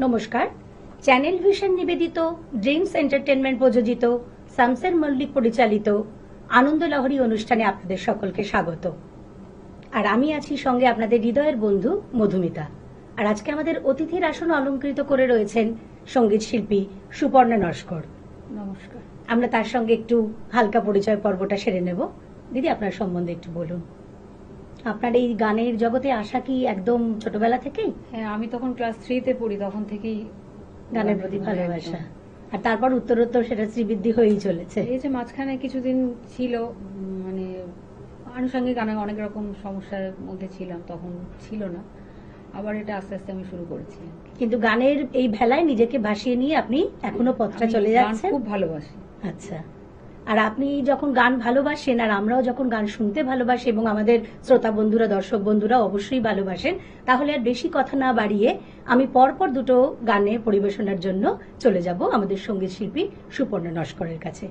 নমস্কার। Channel vision নিবেদিত, dreams entertainment প্রযোজিত, শামসের মল্লিক পরিচালিত আনন্দ লহরী অনুষ্ঠানে আপনাদের সকলকে স্বাগত। আর আমি আছি সঙ্গে আপনাদের হৃদয়ের বন্ধু মধুমিতা। আর আজকে আমাদের অতিথির আসন অলঙ্কৃত করে রয়েছেন সঙ্গীত শিল্পী সুপর্ণা নস্কর। নমস্কার। আমরা তার সঙ্গে একটু হালকা পরিচয় পর্বটা সেরে নেব। দিদি, আপনার সম্বন্ধে একটু বলুন। আপনার এই গানের জগতে আসা কি একদম ছোটবেলা থেকেই? হ্যাঁ, আমি তখন ক্লাস 3-তে পড়ি, তখন থেকেই গানের প্রতি ভালোবাসা, আর তারপর উত্তরোত্তর সেটা শ্রীবৃদ্ধি হয়েই চলেছে। এই যে মাঝখানে কিছুদিন ছিল, মানে আনুষঙ্গিক গানে অনেক রকম সমস্যার মধ্যে ছিলাম, তখন ছিল না, আবার এটা আস্তে আস্তে আমি শুরু করেছি। কিন্তু গানের এই ভেলায় নিজেকে ভাসিয়ে নিয়ে আপনি এখনো পথটা চলে যাচ্ছেন। খুব ভালোবাসি। আচ্ছা, আর আপনি যখন গান ভালোবাসেন আর আমরাও যখন গান শুনতে ভালোবাসি এবং আমাদের শ্রোতা বন্ধুরা, দর্শক বন্ধুরা অবশ্যই ভালোবাসেন, তাহলে আর বেশি কথা না বাড়িয়ে আমি পরপর দুটো গানে পরিবেশনার জন্য চলে যাব আমাদের সঙ্গীত শিল্পী সুপর্ণা নস্করের কাছে।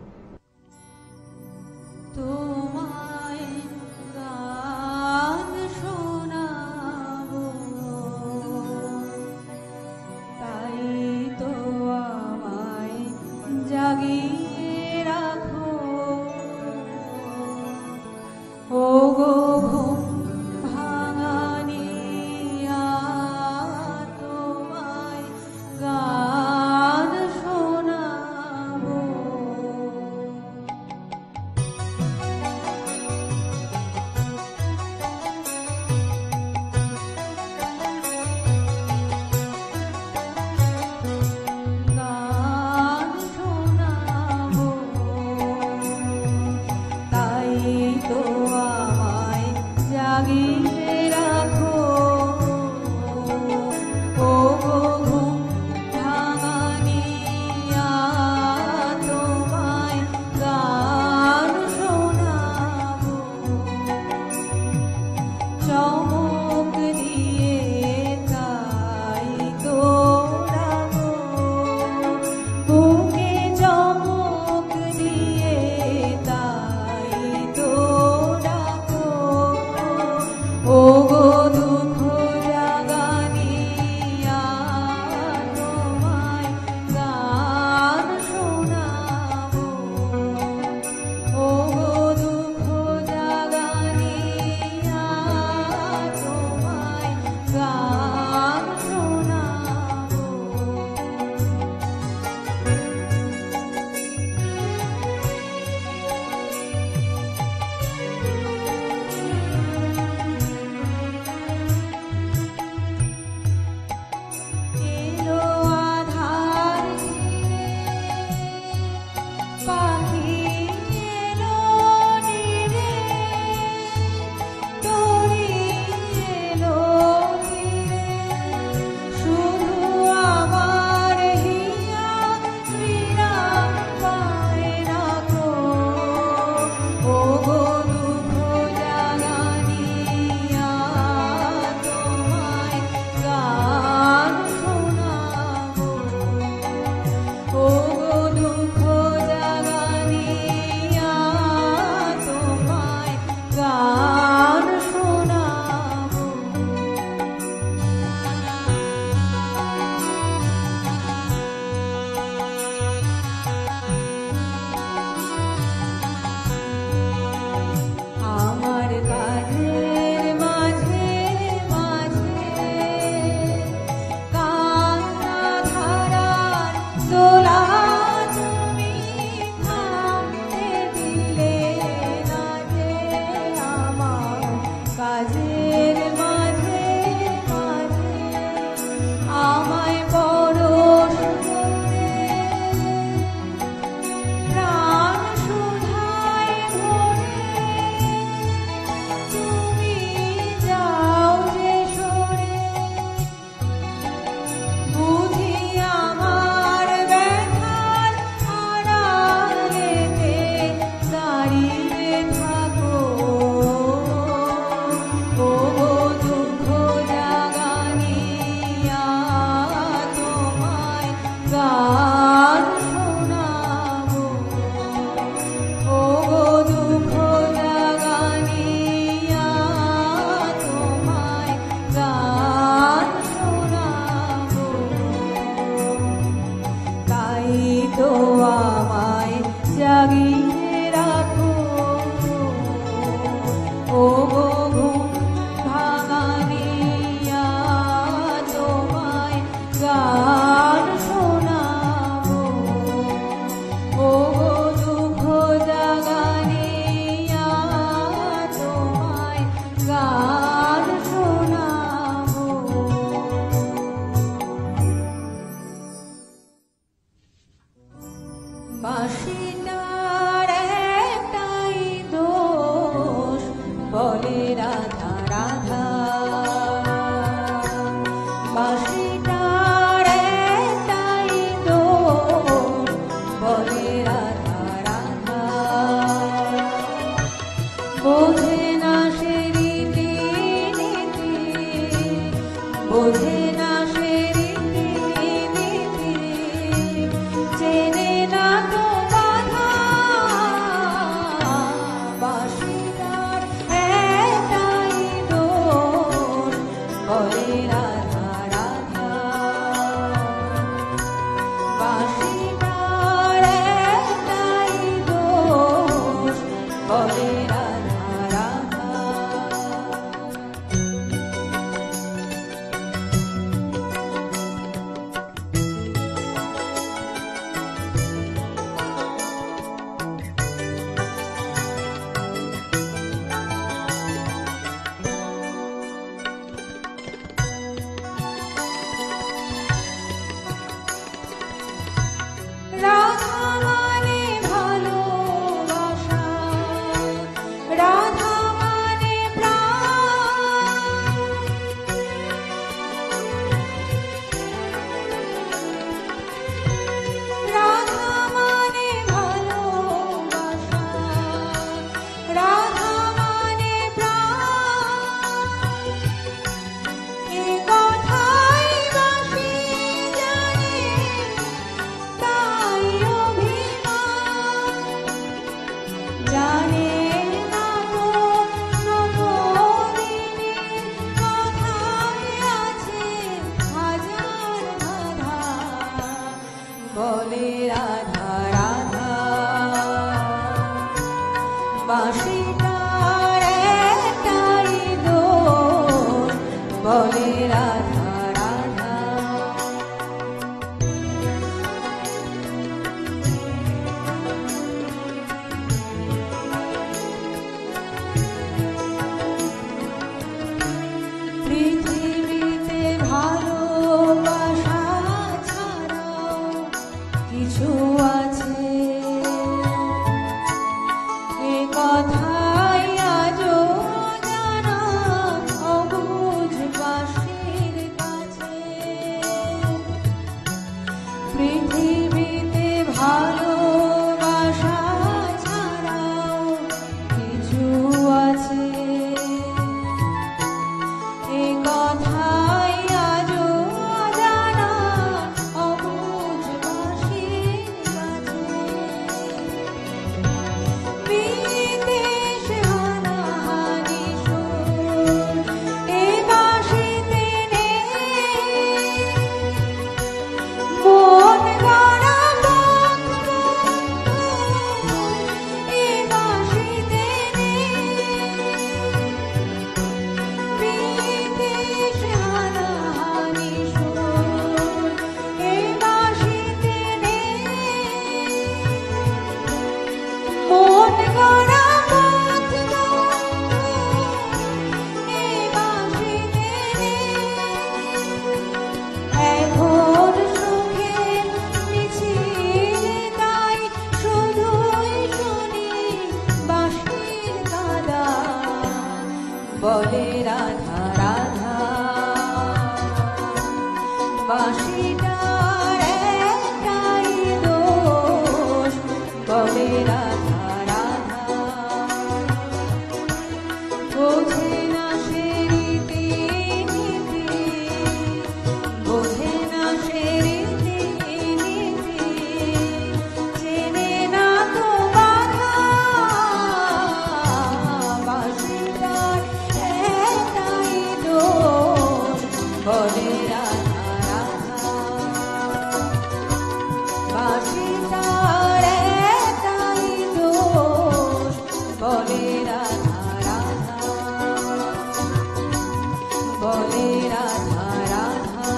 বলে রাধা রাধা বাঁশিটার একটাই দোষ বলে রাধা রাধা বোঝে না সে রীতি নীতি বোঝে না সে রীতি নীতি চেনে না তো বাধা বাঁশিটার একটাই দোষ বলে রাধা রাধা বাঁশিটার একটাই দোষ বলে রাধা রাধা রাধা মানে ভালোবাসা রাধা মানে প্রাণ রাধা মানে ভালোবাসা রাধা মানে প্রাণ এ কথাই বাঁশি জানে তাই অভিমান জানে না তো নবদিনী কথায় আছে হাজার বাধা বলে রাধা রাধা বাঁশিটার একটাই দোষ বলে রাধা রাধা পৃথিবীতে ভালোবাসা ছাড়াও কিছু আছে এ কথাই আজও জানা অবুঝ বাঁশির কাছে পৃথিবীতে ভালোবাসা ছাড়াও কিছু আছে এ কথাই আজও জানা অবুঝ বাঁশির কাছে বিদেশ হানাহানি সুর এ বাঁশিতে নেই মন গড়া বন্ধু এ বাঁশিতে নেই বিদেশ হানাহানি সুর এ বাঁশিতে নেই মন গড়া বন্ধু এ বাঁশিতে এখন সুখের মিছিল তাই শুধুই শুনি বাঁশির কাদা বলে রাধা রাধা বাঁশিটার একটাই দোষ বলে রাধা রাধা বোঝে না সে রীতি নীতি বোঝে না সে রীতি নীতি চেনে না তো বাধা বাঁশিটার একটাই দোষ বলে রাধা রাধা বাঁশিটার একটাই দোষ বলে রাধা রাধা বলে রাধা রাধা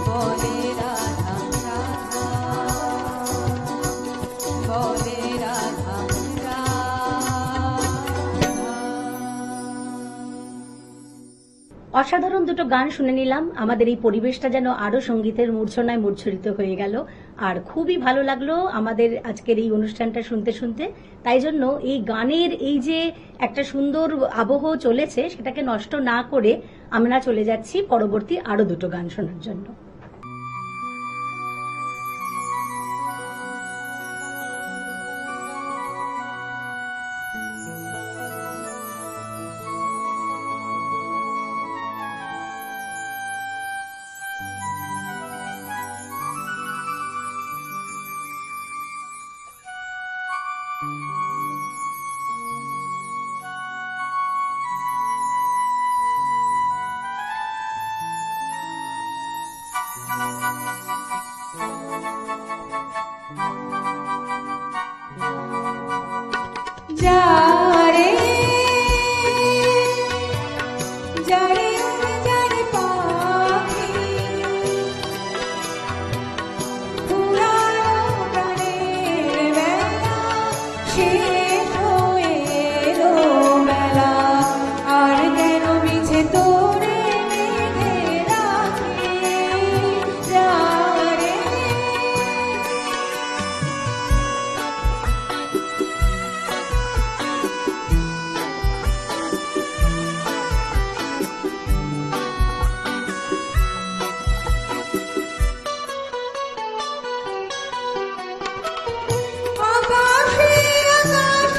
বলে রাধা রাধা বলে রাধা রাধা অসাধারণ দুটো গান শুনে নিলাম। আমাদের এই পরিবেশটা যেন আরো সঙ্গীতের মূর্ছনায় মূর্ছরিত হয়ে গেল। আর খুবই ভালো লাগলো আমাদের আজকের এই অনুষ্ঠানটা শুনতে শুনতে। তাই জন্য এই গানের এই যে একটা সুন্দর আবহ চলেছে সেটাকে নষ্ট না করে আমরা চলে যাচ্ছি পরবর্তী আরো দুটো গান শোনার জন্য। যারে যারে যারে পাখি পুরানো প্রাণের বেলা শেষ হয়ে এলো বেলা, আর কেন মিছে তোরে বেঁধে রাখে যারে আকাশে আকাশে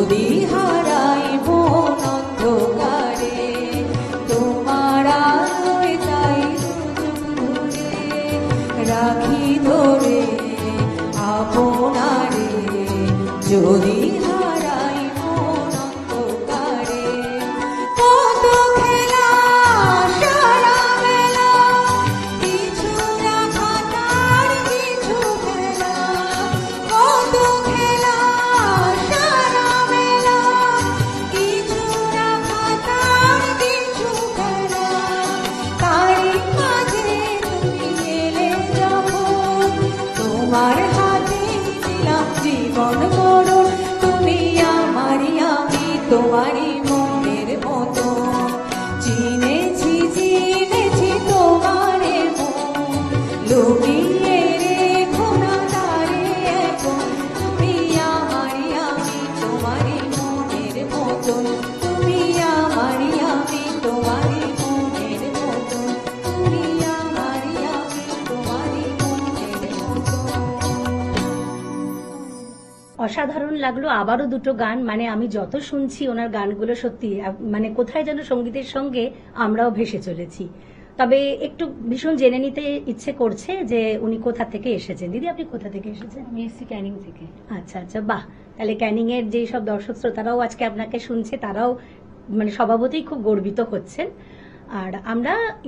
যদি হারাই মন অন্ধকারে, তোমার আলোয় তাই ধরে রাখি ধরে আপনারে, যদি হারাই মন অন্ধকারে। কত খেলা সারা বেলা, কিছু রাখা তার কিছু খেলা। কত খেলা সারা বেলা, কিছু রাখা তার কিছু খেলা। তারই মাঝে তুমি এলে যখন, তোমার হাতে দিলাম জীবন মরণ। তুমি আমারই, আমি তোমারই মনের মতো। চিনেছি চিনেছি তোমারে মন, লুকিয়ে রেখো না তারে এখন। তুমি আমারই, আমি তোমারই মনের মতন। তুমি আমারই, আমি তোমারই মনের মতন। তুমি আমারই, আমি তোমারই মনের মতন। অসাধারণ লাগলো আবারও দুটো গান। মানে আমি যত শুনছি ওনার গানগুলো সত্যি মানে কোথায় যেন সঙ্গীতের সঙ্গে আমরাও ভেসে চলেছি। তবে একটু ভীষণ জেনে নিতে ইচ্ছে করছে যে উনি কোথা থেকে এসেছেন। দিদি, আপনি কোথা থেকে এসেছেন? আমি এসছি ক্যানিং থেকে। আচ্ছা আচ্ছা, বাহ। তাহলে ক্যানিং এর যে সব দর্শক শ্রোতারাও আজকে আপনাকে শুনছে, তারাও মানে স্বভাবতই খুব গর্বিত হচ্ছেন। আর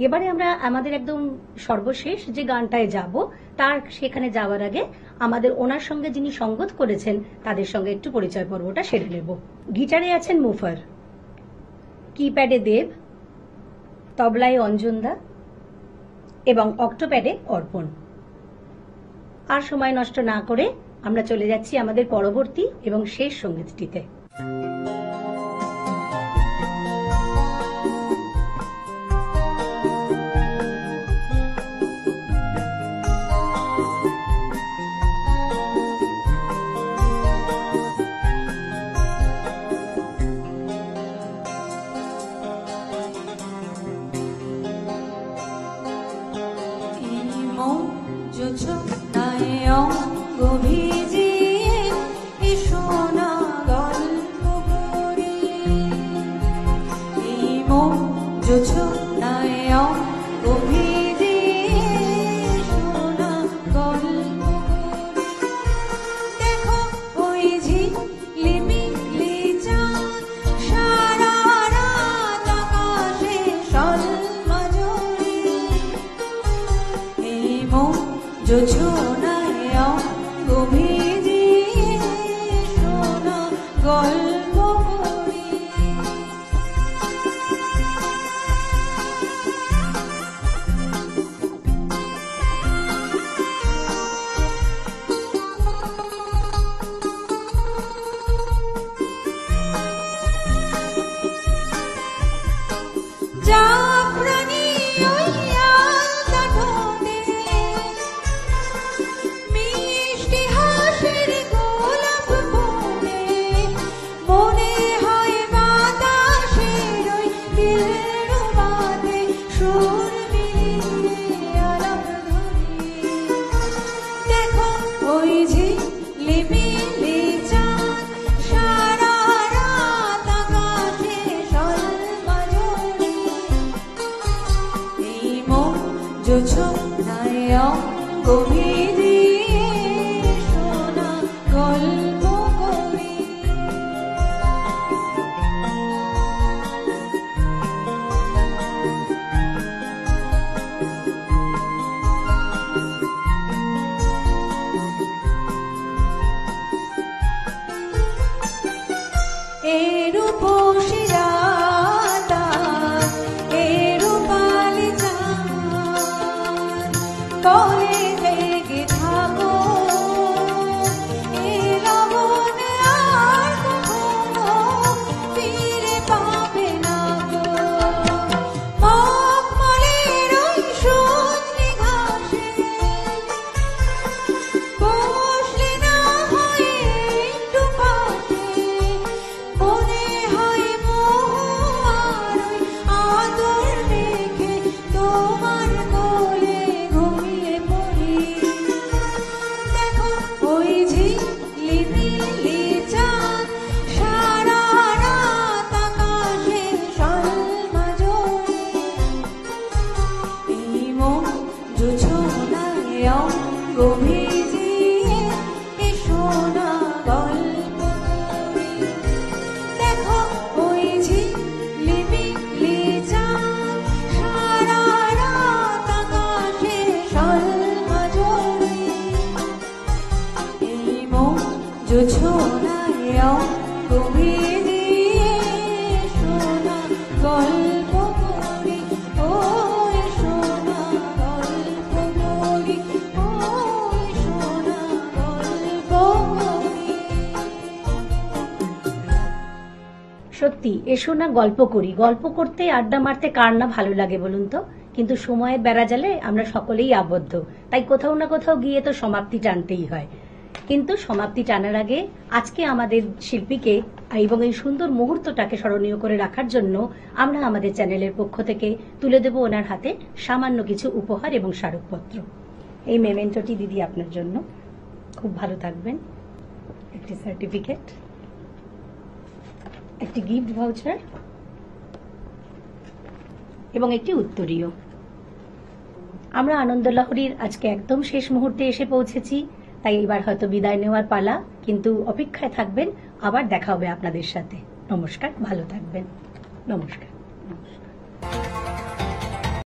এবারে আমরা আমাদের একদম সর্বশেষ যে গানটায় যাব, তার সেখানে যাওয়ার আগে আমাদের ওনার সঙ্গে যিনি সঙ্গত করেছেন তাদের সঙ্গে একটু পরিচয় পর্বটা সেরে নেব। গিটারে আছেন মুফার, কিপ্যাডে দেব, তবলায় অঞ্জনদা এবং অক্টোপ্যাডে অর্পণ। আর সময় নষ্ট না করে আমরা চলে যাচ্ছি আমাদের পরবর্তী এবং শেষ সঙ্গীতটিতে। ছোট্টায় অঙ্গ ভিজিয়ে এসো না গল্প করি। এই মন ছোট্টায় অঙ্গ ভিজিয়ে এসো না গল্প করি। দেখো ওই ঝিলিমিলি চাঁদ সারা রাত আকাশে সলমাজরি। এই মন জোছনায় অঙ্গ ভিজিয়ে শোনা গল্প করি। সত্যি এসো না গল্প করি, গল্প করতে আড্ডা মারতে কার না ভালো লাগে বলুন তো, কিন্তু সময়ের বেড়াজালে আমরা সকলেই আবদ্ধ, তাই কোথাও না কোথাও গিয়ে তো সমাপ্তি টানতেই হয়। কিন্তু সমাপ্তি টানার আগে আজকে আমাদের শিল্পীকে এবং এই সুন্দর মুহূর্তটাকে স্মরণীয় করে রাখার জন্য আমরা আমাদের চ্যানেলের পক্ষ থেকে তুলে দেব ওনার হাতে সামান্য কিছু উপহার এবং স্মারকপত্র। এই মেমেন্টোটি দিদি আপনার জন্য, খুব ভালো থাকবেন। একটি সার্টিফিকেট, একটি গিফট ভাউচার এবং একটি উত্তরীয়। আমরা আনন্দলহরীর আজকে একদম শেষ মুহূর্তে এসে পৌঁছেছি, তাই এবার হয়তো বিদায় নেওয়ার পালা, কিন্তু অপেক্ষায় থাকবেন, আবার দেখা হবে আপনাদের সাথে। নমস্কার, ভালো থাকবেন। নমস্কার। নমস্কার।